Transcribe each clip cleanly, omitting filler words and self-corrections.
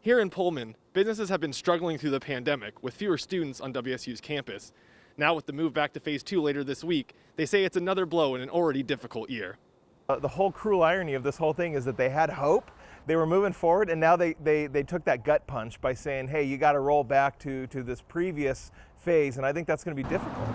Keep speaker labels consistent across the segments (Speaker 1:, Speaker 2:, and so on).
Speaker 1: Here in Pullman, businesses have been struggling through the pandemic with fewer students on WSU's campus. Now with the move back to phase 2 later this week, they say it's another blow in an already difficult year.
Speaker 2: The whole cruel irony of this whole thing is that they had hope, they were moving forward, and now they took that gut punch by saying, hey, you got to roll back to this previous phase, and I think that's going to be difficult.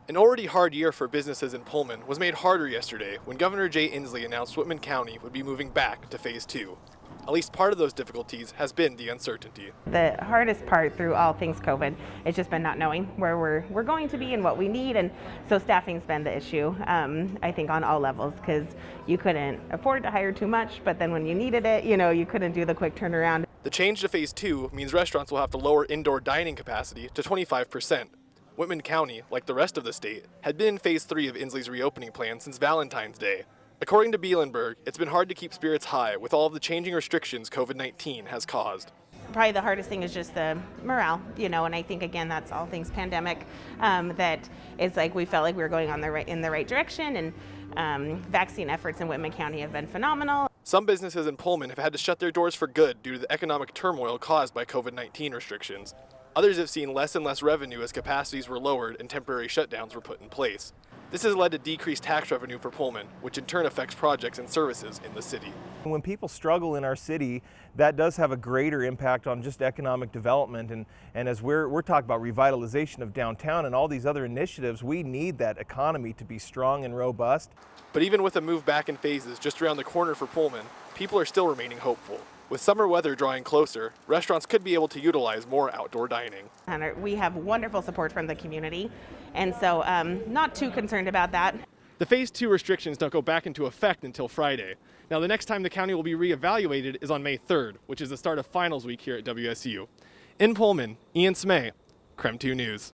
Speaker 1: An already hard year for businesses in Pullman was made harder yesterday when Governor Jay Inslee announced Whitman County would be moving back to phase 2. At least part of those difficulties has been the uncertainty.
Speaker 3: The hardest part through all things COVID has just been not knowing where we're going to be and what we need, and so staffing's been the issue, I think, on all levels, because you couldn't afford to hire too much, but then when you needed it, you couldn't do the quick turnaround.
Speaker 1: The change to phase 2 means restaurants will have to lower indoor dining capacity to 25%. Whitman County, like the rest of the state, had been in phase 3 of Inslee's reopening plan since Valentine's Day. According to Bielenberg, it's been hard to keep spirits high with all of the changing restrictions COVID-19 has caused.
Speaker 3: Probably the hardest thing is just the morale, and I think, again, that's all things pandemic, that it's like we felt like we were going in the right direction, and vaccine efforts in Whitman County have been phenomenal.
Speaker 1: Some businesses in Pullman have had to shut their doors for good due to the economic turmoil caused by COVID-19 restrictions. Others have seen less and less revenue as capacities were lowered and temporary shutdowns were put in place. This has led to decreased tax revenue for Pullman, which in turn affects projects and services in the city.
Speaker 2: When people struggle in our city, that does have a greater impact on just economic development, and as we're talking about revitalization of downtown and all these other initiatives, we need that economy to be strong and robust.
Speaker 1: But even with a move back in phases just around the corner for Pullman, people are still remaining hopeful. With summer weather drawing closer, restaurants could be able to utilize more outdoor dining.
Speaker 3: And we have wonderful support from the community, and so not too concerned about that.
Speaker 1: The phase 2 restrictions don't go back into effect until Friday. Now, the next time the county will be reevaluated is on May 3rd, which is the start of finals week here at WSU. In Pullman, Ian Smay, KREM 2 News.